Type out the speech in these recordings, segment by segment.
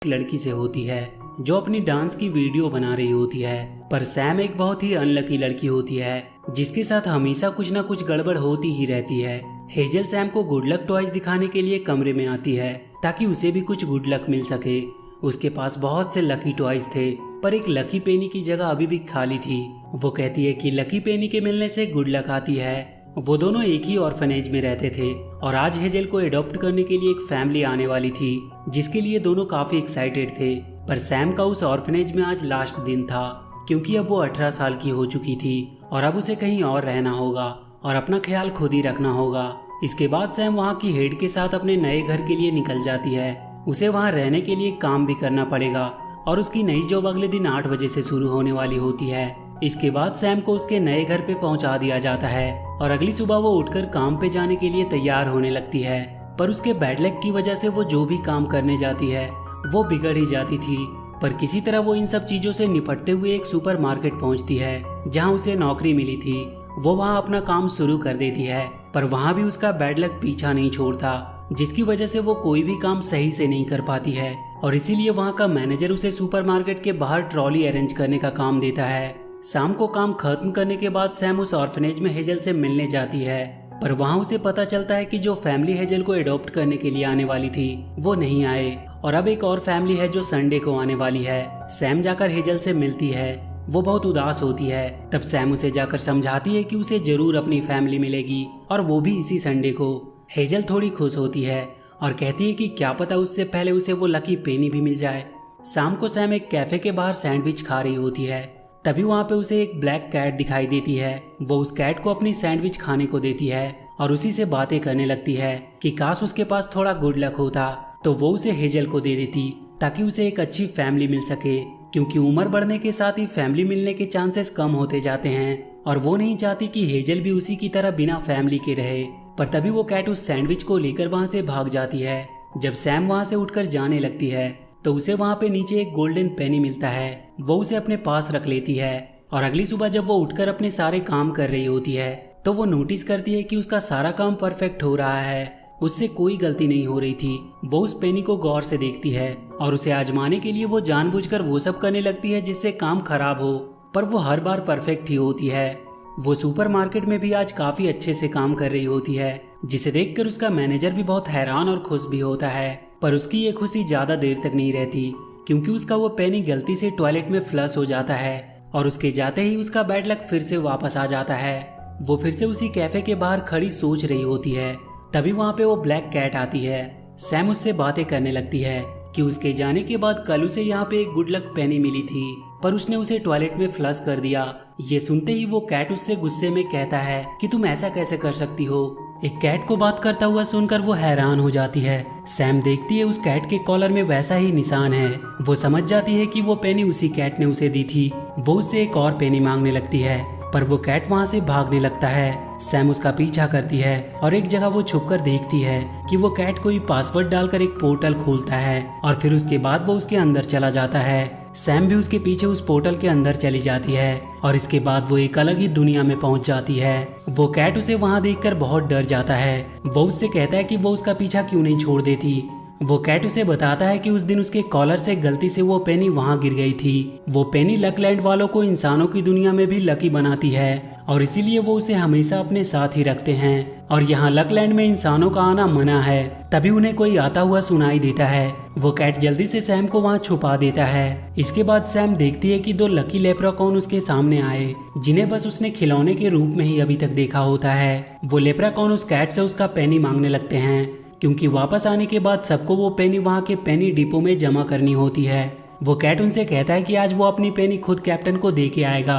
एक लड़की से होती है जो अपनी डांस की वीडियो बना रही होती है। पर सैम एक बहुत ही अनलकी लड़की होती है जिसके साथ हमेशा कुछ ना कुछ गड़बड़ होती ही रहती है। हेजल सैम को गुड लक टॉयज दिखाने के लिए कमरे में आती है ताकि उसे भी कुछ गुड लक मिल सके। उसके पास बहुत से लकी टॉयज थे पर एक लकी पेनी की जगह अभी भी खाली थी। वो कहती है कि लकी पेनी के मिलने से गुड लक आती है। वो दोनों एक ही ऑर्फनेज में रहते थे और आज हेजल को एडॉप्ट करने के लिए एक फैमिली आने वाली थी जिसके लिए दोनों काफी एक्साइटेड थे। पर सैम का उस ऑर्फनेज में आज लास्ट दिन था क्योंकि अब वो 18 साल की हो चुकी थी और अब उसे कहीं और रहना होगा और अपना ख्याल खुद ही रखना होगा। इसके बाद सैम वहाँ की हेड के साथ अपने नए घर के लिए निकल जाती है। उसे वहाँ रहने के लिए काम भी करना पड़ेगा और उसकी नई जॉब अगले दिन 8 बजे से शुरू होने वाली होती है। इसके बाद सैम को उसके नए घर पे पहुंचा दिया जाता है और अगली सुबह वो उठकर काम पे जाने के लिए तैयार होने लगती है। पर उसके बैड लक की वजह से वो जो भी काम करने जाती है वो बिगड़ ही जाती थी। पर किसी तरह वो इन सब चीजों से निपटते हुए एक सुपर मार्केट पहुंचती है जहां उसे नौकरी मिली थी। वो वहां अपना काम शुरू कर देती है पर वहां भी उसका बैड लक पीछा नहीं छोड़ता जिसकी वजह से वो कोई भी काम सही से नहीं कर पाती है और इसीलिए वहां का मैनेजर उसे सुपरमार्केट के बाहर ट्रॉली अरेंज करने का काम देता है। शाम को काम खत्म करने के बाद सैम उस ऑर्फनेज में हेजल से मिलने जाती है पर वहां उसे पता चलता है कि जो फैमिली हेजल को एडॉप्ट करने के लिए आने वाली थी वो नहीं आए और अब एक और फैमिली है जो संडे को आने वाली है। सैम जाकर हेजल से मिलती है। वो बहुत उदास होती है। तब सैम उसे जाकर समझाती है कि उसे जरूर अपनी फैमिली मिलेगी और वो भी इसी संडे को। हेजल थोड़ी खुश होती है और कहती है कि क्या पता उससे पहले उसे वो लकी पेनी भी मिल जाए। शाम को सैम एक कैफे के बाहर सैंडविच खा रही होती है तभी वहाँ पे उसे एक ब्लैक कैट दिखाई देती है। वो उस कैट को अपनी सैंडविच खाने को देती है और उसी से बातें करने लगती है कि काश उसके पास थोड़ा गुड लक होता तो वो उसे हेजल को दे देती ताकि उसे एक अच्छी फैमिली मिल सके क्योंकि उम्र बढ़ने के साथ ही फैमिली मिलने के चांसेस कम होते जाते हैं और वो नहीं चाहती कि हेजल भी उसी की तरह बिना फैमिली के रहे। पर तभी वो कैट उस सैंडविच को लेकर वहाँ से भाग जाती है। जब सैम वहाँ से उठकर जाने लगती है तो उसे वहाँ पे नीचे एक गोल्डन पेनी मिलता है। वो उसे अपने पास रख लेती है और अगली सुबह जब वो उठकर अपने सारे काम कर रही होती है तो वो नोटिस करती है कि उसका सारा काम परफेक्ट हो रहा है। उससे कोई गलती नहीं हो रही थी। वो उस पेनी को गौर से देखती है और उसे आजमाने के लिए वो जानबूझकर वो सब करने लगती है जिससे काम खराब हो पर वो हर बार परफेक्ट ही होती है। वो सुपरमार्केट में भी आज काफी अच्छे से काम कर रही होती है जिसे देखकर उसका मैनेजर भी बहुत हैरान और खुश भी होता है। पर उसकी ये खुशी ज्यादा देर तक नहीं रहती क्योंकि उसका वो पेनी गलती से टॉयलेट में फ्लश हो जाता है और उसके जाते ही उसका बैड लक फिर से वापस आ जाता है। वो फिर से उसी कैफे के बाहर खड़ी सोच रही होती है तभी वहाँ पे वो ब्लैक कैट आती है। सैम उससे बातें करने लगती है कि उसके जाने के बाद कल उसे यहाँ पे एक गुड लक पेनी मिली थी पर उसने उसे टॉयलेट में फ्लश कर दिया। ये सुनते ही वो कैट उससे गुस्से में कहता है कि तुम ऐसा कैसे कर सकती हो। एक कैट को बात करता हुआ सुनकर वो हैरान हो जाती है। सैम देखती है उस कैट के कॉलर में वैसा ही निशान है। वो समझ जाती है कि वो पेनी उसी कैट ने उसे दी थी। वो उससे एक और पेनी मांगने लगती है पर वो कैट वहाँ से भागने लगता है। सैम उसका पीछा करती है और एक जगह वो छुपकर देखती है कि वो कैट कोई पासवर्ड डालकर एक पोर्टल खोलता है और फिर उसके बाद वो उसके अंदर चला जाता है। सैम भी उसके पीछे उस पोर्टल के अंदर चली जाती है और इसके बाद वो एक अलग ही दुनिया में पहुंच जाती है। वो कैट उसे वहां देखकर बहुत डर जाता है। वो उससे कहता है कि वो उसका पीछा क्यों नहीं छोड़ देती। वो कैट उसे बताता है कि उस दिन उसके कॉलर से गलती से वो पेनी वहां गिर गई थी। वो पेनी लकलैंड वालों को इंसानों की दुनिया में भी लकी बनाती है और इसीलिए वो उसे हमेशा अपने साथ ही रखते हैं और यहाँ लकलैंड में इंसानों का आना मना है। तभी उन्हें कोई आता हुआ सुनाई देता है। वो कैट जल्दी से सैम को वहाँ छुपा देता है। इसके बाद सैम देखती है कि 2 लकी लेप्राकॉन उसके सामने आए जिन्हें बस उसने खिलौने के रूप में ही अभी तक देखा होता है। वो लेप्राकॉन उस कैट से उसका पेनी मांगने लगते हैं क्योंकि वापस आने के बाद सबको वो पेनी वहाँ के पेनी डिपो में जमा करनी होती है। वो कैट उनसे कहता है कि आज वो अपनी पेनी खुद कैप्टन को दे के आएगा।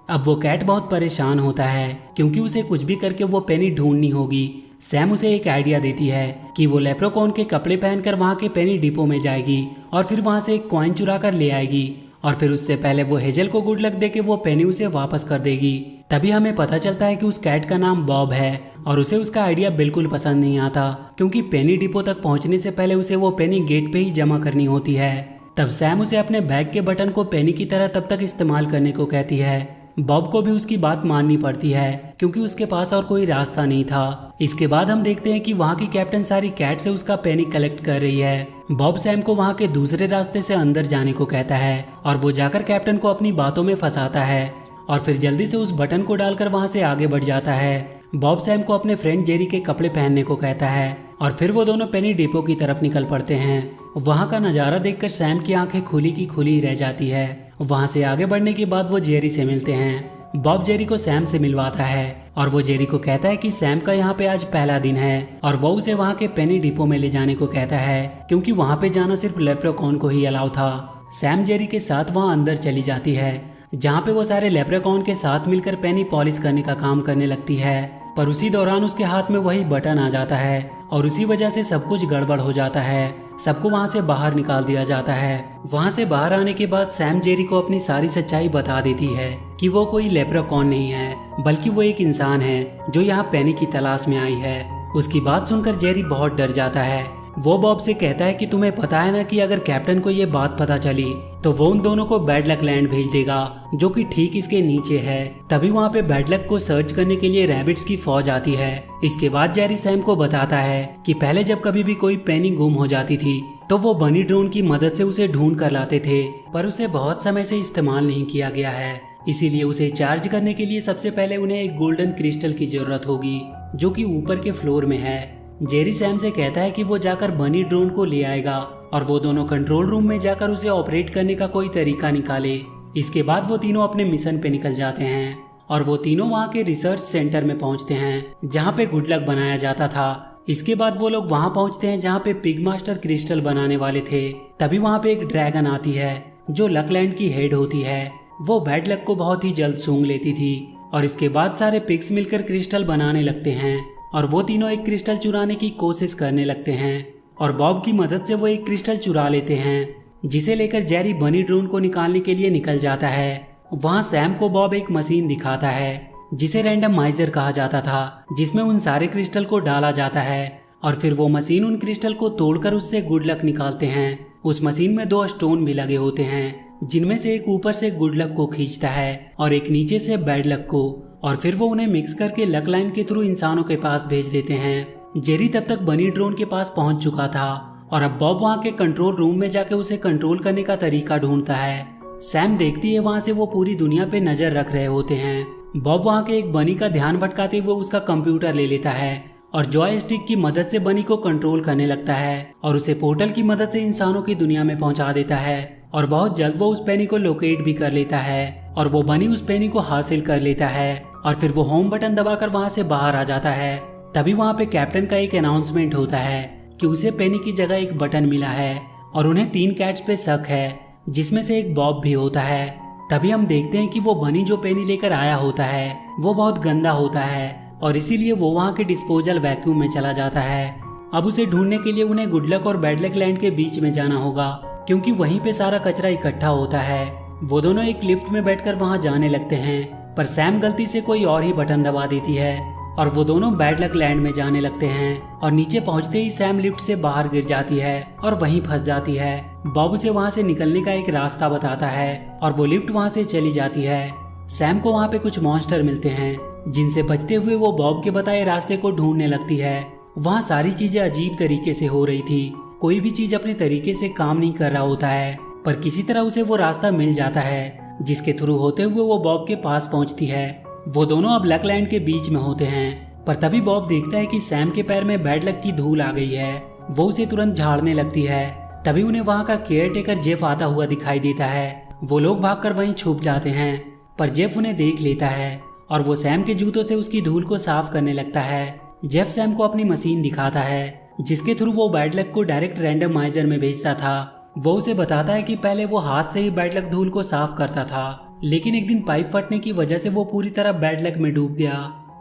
अब वो कैट बहुत परेशान होता है क्योंकि उसे कुछ भी करके वो पेनी ढूंढनी होगी। सैम उसे एक आइडिया देती है कि वो लेप्रोकॉन के कपड़े पहनकर वहाँ के पेनी डिपो में जाएगी और फिर वहाँ से एक कॉइन चुरा कर ले आएगी और फिर उससे पहले वो हेजल को गुड लक देके वो पेनी उसे वापस कर देगी। तभी हमें पता चलता है कि उस कैट का नाम बॉब है और उसे उसका आइडिया बिल्कुल पसंद नहीं आता क्योंकि पेनी डिपो तक पहुंचने से पहले उसे वो पेनी गेट पे ही जमा करनी होती है। तब सैम उसे अपने बैग के बटन को पेनी की तरह तब तक इस्तेमाल करने को कहती है। बॉब को भी उसकी बात माननी पड़ती है क्योंकि उसके पास और कोई रास्ता नहीं था। इसके बाद हम देखते हैं कि वहाँ की कैप्टन सारी कैट से उसका पेनी कलेक्ट कर रही है। बॉब सैम को वहाँ के दूसरे रास्ते से अंदर जाने को कहता है और वो जाकर कैप्टन को अपनी बातों में फंसाता है और फिर जल्दी से उस बटन को डालकर वहाँ से आगे बढ़ जाता है। बॉब सैम को अपने फ्रेंड जेरी के कपड़े पहनने को कहता है और फिर वो दोनों पेनी डिपो की तरफ निकल पड़ते हैं। वहाँ का नज़ारा देखकर सैम की आंखें खुली की खुली ही रह जाती है। वहाँ से आगे बढ़ने के बाद वो जेरी से मिलते हैं। बॉब जेरी को सैम से मिलवाता है और वो जेरी को कहता है कि सैम का यहाँ पे आज पहला दिन है और वो उसे वहाँ के पेनी डिपो में ले जाने को कहता है क्योंकि वहाँ पे जाना सिर्फ लेप्रेकॉन को ही अलाउ था। सैम जेरी के साथ वहाँ अंदर चली जाती है जहाँ पे वो सारे लेप्रेकॉन के साथ मिलकर पेनी पॉलिश करने का काम करने लगती है। पर उसी दौरान उसके हाथ में वही बटन आ जाता है और उसी वजह से सब कुछ गड़बड़ हो जाता है। सबको वहाँ से बाहर निकाल दिया जाता है। वहाँ से बाहर आने के बाद सैम जेरी को अपनी सारी सच्चाई बता देती है कि वो कोई लेप्रेकॉन नहीं है बल्कि वो एक इंसान है जो यहाँ पेनी की तलाश में आई है। उसकी बात सुनकर जेरी बहुत डर जाता है। वो बॉब से कहता है कि तुम्हें पता है ना कि अगर कैप्टन को ये बात पता चली तो वो उन दोनों को बैड लक लैंड भेज देगा जो कि ठीक इसके नीचे है। तभी वहाँ पे बैड लक को सर्च करने के लिए रैबिट्स की फौज आती है। इसके बाद जेरी सैम को बताता है कि पहले जब कभी भी कोई पेनी गुम हो जाती थी तो वो बनी ड्रोन की मदद से उसे ढूंढ कर लाते थे, पर उसे बहुत समय से इस्तेमाल नहीं किया गया है। इसीलिए उसे चार्ज करने के लिए सबसे पहले उन्हें एक गोल्डन क्रिस्टल की जरूरत होगी जो कि ऊपर के फ्लोर में है। जेरी सैम से कहता है कि वो जाकर बनी ड्रोन को ले आएगा और वो दोनों कंट्रोल रूम में जाकर उसे ऑपरेट करने का कोई तरीका निकाले। इसके बाद वो तीनों अपने मिशन पे निकल जाते हैं और वो तीनों वहाँ के रिसर्च सेंटर में पहुँचते हैं जहाँ पे गुड लक बनाया जाता था। इसके बाद वो लोग वहाँ पहुँचते हैं जहाँ पे पिग मास्टर क्रिस्टल बनाने वाले थे। तभी वहाँ पे एक ड्रैगन आती है जो लकलैंड की हेड होती है। वो बैड लक को बहुत ही जल्द सूंघ लेती थी और इसके बाद सारे पिग्स मिलकर क्रिस्टल बनाने लगते हैं और वो तीनों एक क्रिस्टल चुराने की कोशिश करने लगते हैं और बॉब की मदद से वो एक क्रिस्टल चुरा लेते हैं जिसे लेकर जेरी बनी ड्रोन को निकालने के लिए निकल जाता है। वहाँ सैम को बॉब एक मशीन दिखाता है जिसे रैंडमाइजर कहा जाता था, जिसमें उन सारे क्रिस्टल को डाला जाता है और फिर वो मशीन उन क्रिस्टल को तोड़कर उससे गुड लक निकालते हैं। उस मशीन में 2 स्टोन भी लगे होते हैं जिनमें से एक ऊपर से गुड लक को खींचता है और एक नीचे से बैड लक को, और फिर वो उन्हें मिक्स करके लक लाइन के थ्रू इंसानों के पास भेज देते हैं। जेरी तब तक बनी ड्रोन के पास पहुंच चुका था और अब बॉब वहां के कंट्रोल रूम में जाके उसे कंट्रोल करने का तरीका ढूंढता है। सैम देखती है वहां से वो पूरी दुनिया पे नजर रख रहे होते हैं। बॉब वहां के एक बनी का ध्यान भटकाते हुए उसका कंप्यूटर ले लेता है और जॉय स्टिक की मदद से बनी को कंट्रोल करने लगता है और उसे पोर्टल की मदद से इंसानों की दुनिया में पहुंचा देता है और बहुत जल्द वो उस पेनी को लोकेट भी कर लेता है और वो बनी उस पेनी को हासिल कर लेता है और फिर वो होम बटन दबाकर वहां से बाहर आ जाता है। तभी वहां पे कैप्टन का एक अनाउंसमेंट होता है कि उसे पेनी की जगह एक बटन मिला है और उन्हें 3 कैट्स पे शक है जिसमें से एक बॉब भी होता है। तभी हम देखते हैं कि वो बनी जो पेनी लेकर आया होता है वो बहुत गंदा होता है और इसीलिए वो वहाँ के डिस्पोजल वैक्यूम में चला जाता है। अब उसे ढूंढने के लिए उन्हें गुड लक और बैड लक लैंड के बीच में जाना होगा क्योंकि वहीं पे सारा कचरा इकट्ठा होता है। वो दोनों एक लिफ्ट में बैठकर वहाँ जाने लगते हैं पर सैम गलती से कोई और ही बटन दबा देती है और वो दोनों बैड लक लैंड में जाने लगते हैं और नीचे पहुंचते ही सैम लिफ्ट से बाहर गिर जाती है और वहीं फंस जाती है। बॉब उसे वहां से निकलने का एक रास्ता बताता है और वो लिफ्ट वहां से चली जाती है। सैम को वहां पे कुछ मॉन्स्टर मिलते हैं जिनसे बचते हुए वो बॉब के बताए रास्ते को ढूंढने लगती है। वहाँ सारी चीजें अजीब तरीके से हो रही थी, कोई भी चीज अपने तरीके से काम नहीं कर रहा होता है पर किसी तरह उसे वो रास्ता मिल जाता है जिसके थ्रू होते हुए वो बॉब के पास पहुंचती है। वो दोनों अब लकलैंड के बीच में होते हैं पर तभी बॉब देखता है कि सैम के पैर में बैड लक की धूल आ गई है। वो उसे तुरंत झाड़ने लगती है। तभी उन्हें वहाँ का केयर टेकर जेफ आता हुआ दिखाई देता है। वो लोग भागकर वहीं छुप जाते हैं पर जेफ उन्हें देख लेता है और वो सैम के जूतों से उसकी धूल को साफ करने लगता है। जेफ सैम को अपनी मशीन दिखाता है जिसके थ्रू वो बैड लक को डायरेक्ट रैंडमाइजर में भेजता था। वो उसे बताता है कि पहले वो हाथ से ही बैड लक धूल को साफ करता था लेकिन एक दिन पाइप फटने की वजह से वो पूरी तरह बैड लक में डूब गया।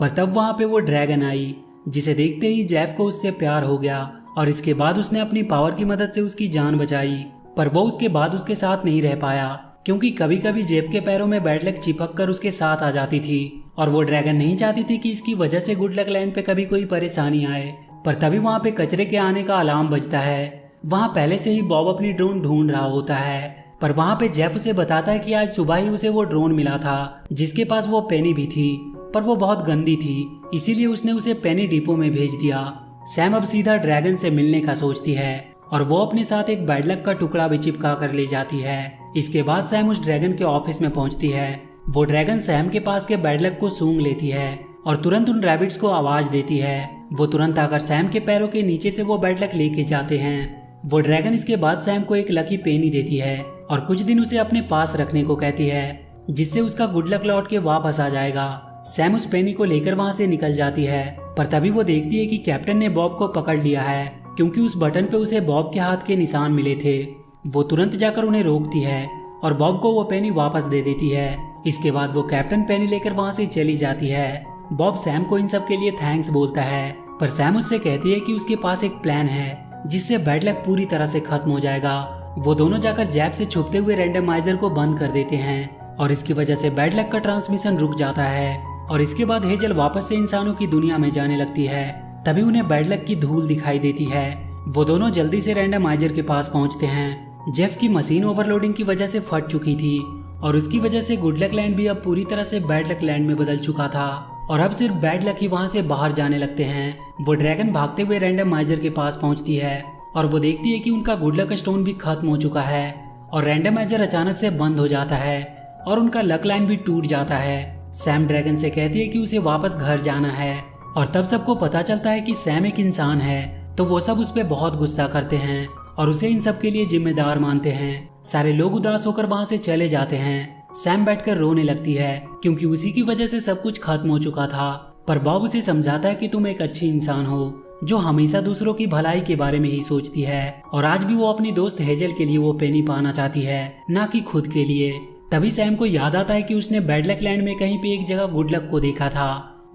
पर तब वहाँ पे वो ड्रैगन आई जिसे देखते ही जेफ को उससे प्यार हो गया और इसके बाद उसने अपनी पावर की मदद से उसकी जान बचाई। पर वो उसके बाद उसके साथ नहीं रह पाया क्योंकि कभी कभी जेफ के पैरों में बैड लक चिपक कर उसके साथ आ जाती थी और वो ड्रैगन नहीं चाहती थी कि इसकी वजह से गुड लक लैंड पे कभी कोई परेशानी आए। पर तभी वहाँ पे कचरे के आने का अलार्म बजता है। वहाँ पहले से ही बॉब अपनी ड्रोन ढूंढ रहा होता है पर वहाँ पे जेफ उसे बताता है कि आज सुबह ही उसे वो ड्रोन मिला था जिसके पास वो पेनी भी थी, पर वो बहुत गंदी थी, इसीलिए उसने उसे पेनी डिपो में भेज दिया। सैम अब सीधा ड्रैगन से मिलने का सोचती है और वो अपने साथ एक बैड लक का टुकड़ा भी चिपका कर ले जाती है। इसके बाद सैम उस ड्रैगन के ऑफिस में पहुंचती है। वो ड्रैगन सैम के पास के बैड लक को सूंघ लेती है और तुरंत उन रैबिट्स को आवाज देती है। वो तुरंत आकर सैम के पैरों के नीचे से वो बैड लक लेके जाते हैं। वो ड्रैगन इसके बाद सैम को एक लकी पेनी देती है और कुछ दिन उसे अपने पास रखने को कहती है, जिससे उसका गुड लक लौट के वापस आ जाएगा। सैम उस पेनी को लेकर वहां से निकल जाती है, पर तभी वो देखती है कि कैप्टन ने बॉब को पकड़ लिया है, क्योंकि उस बटन पे उसे बॉब के हाथ के निशान मिले थे। वो तुरंत जाकर उन्हें रोकती है और बॉब को वो पेनी वापस दे देती है। इसके बाद वो कैप्टन पेनी लेकर वहां से चली जाती है। बॉब सैम को इन सब के लिए थैंक्स बोलता है, पर सैम उससे कहती है कि उसके पास एक प्लान है जिससे बैड लक पूरी तरह से खत्म हो जाएगा। वो दोनों जाकर जैब से छुपते हुए रैंडमाइजर को बंद कर देते हैं और इसकी वजह से बैड लक का ट्रांसमिशन रुक जाता है। और इसके बाद हेजल वापस से इंसानों की दुनिया में जाने लगती है। तभी उन्हें बैड लक की धूल दिखाई देती है। वो दोनों जल्दी से रैंडमाइजर के पास पहुंचते हैं। जेफ की मशीन ओवरलोडिंग की वजह से फट चुकी थी और उसकी वजह से गुड लक लैंड भी अब पूरी तरह से बैड लक लैंड में बदल चुका था और अब सिर्फ बैड लक ही वहां से बाहर जाने लगते हैं। वो ड्रैगन भागते हुए रैंडमाइजर के पास पहुंचती है और वो देखती है कि उनका गुड लक स्टोन भी खत्म हो चुका है और रैंडमाइजर अचानक से बंद हो जाता है और उनका लक लाइन भी टूट जाता है। सैम ड्रैगन से कहती है कि उसे वापस घर जाना है और तब सबको पता चलता है कि सैम एक इंसान है, तो वो सब उस पर बहुत गुस्सा करते हैं और उसे इन सब के लिए जिम्मेदार मानते हैं। सारे लोग उदास होकर वहां से चले जाते हैं। सैम बैठकर रोने लगती है क्योंकि उसी की वजह से सब कुछ खत्म हो चुका था, पर बॉब उसे समझाता है कि तुम एक अच्छी इंसान हो जो हमेशा दूसरों की भलाई के बारे में ही सोचती है और आज भी वो अपनी दोस्त हेजल के लिए वो पेनी पाना चाहती है, ना कि खुद के लिए। तभी सैम को याद आता है कि उसने बैड लक लैंड में कहीं पे एक जगह गुड लक को देखा था।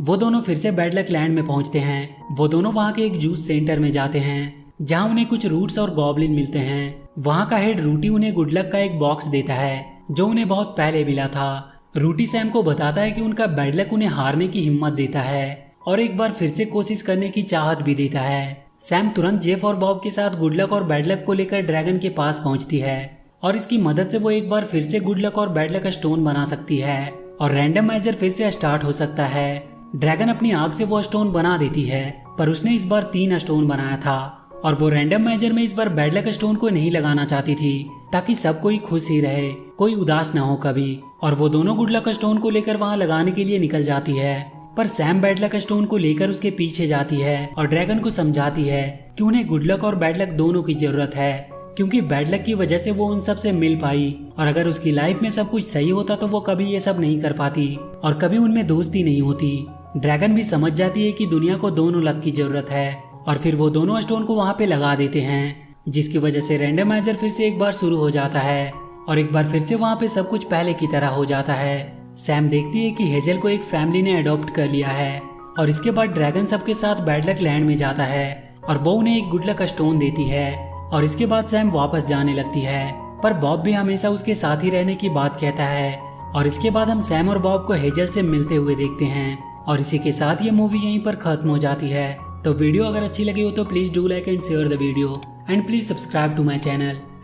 वो दोनों फिर से बैड लक लैंड में पहुंचते हैं। वो दोनों वहाँ के एक जूस सेंटर में जाते हैं जहाँ उन्हें कुछ रूट्स और गॉबलिन मिलते हैं। वहाँ का हेड रूटी उन्हें गुड लक का एक बॉक्स देता है जो उन्हें बहुत पहले मिला था। रूटी सैम को बताता है कि उनका बैड लक उन्हें हारने की हिम्मत देता है और एक बार फिर से कोशिश करने की चाहत भी देता है। सैम तुरंत जेफ और बॉब के साथ गुड लक और बैड लक को लेकर ड्रैगन के पास पहुंचती है और इसकी मदद से वो एक बार फिर से गुड लक और बैड लक स्टोन बना सकती है और रैंडमाइजर फिर से स्टार्ट हो सकता है। ड्रैगन अपनी आग से वो स्टोन बना देती है, पर उसने इस बार 3 स्टोन बनाया था और वो रैंडमाइजर में इस बार बैड लक स्टोन को नहीं लगाना चाहती थी ताकि सब कोई खुश ही रहे, कोई उदास ना हो कभी। और वो दोनों गुड लक स्टोन को लेकर वहाँ लगाने के लिए निकल जाती है, पर सैम बैड लक स्टोन को लेकर उसके पीछे जाती है और ड्रैगन को समझाती है कि उन्हें गुड लक और बैड लक दोनों की जरूरत है, क्योंकि बैड लक की वजह से वो उन सब से मिल पाई और अगर उसकी लाइफ में सब कुछ सही होता तो वो कभी ये सब नहीं कर पाती और कभी उनमें दोस्ती नहीं होती। ड्रैगन भी समझ जाती है कि दुनिया को दोनों लक की जरूरत है और फिर वो दोनों स्टोन को वहाँ पे लगा देते हैं, जिसकी वजह से रैंडमाइजर फिर से एक बार शुरू हो जाता है और एक बार फिर से वहाँ पे सब कुछ पहले की तरह हो जाता है। सैम देखती है कि हेजल को एक फैमिली ने अडॉप्ट कर लिया है और इसके बाद ड्रैगन सबके साथ बैड लक लैंड में जाता है और वो उन्हें एक गुड लक स्टोन देती है और इसके बाद सैम वापस जाने लगती है, पर बॉब भी हमेशा उसके साथ ही रहने की बात कहता है। और इसके बाद हम सैम और बॉब को हेजल से मिलते हुए देखते हैं और इसी के साथ ये मूवी यहीं पर खत्म हो जाती है। तो वीडियो अगर अच्छी लगी हो तो please do like and share the video and please subscribe to my channel.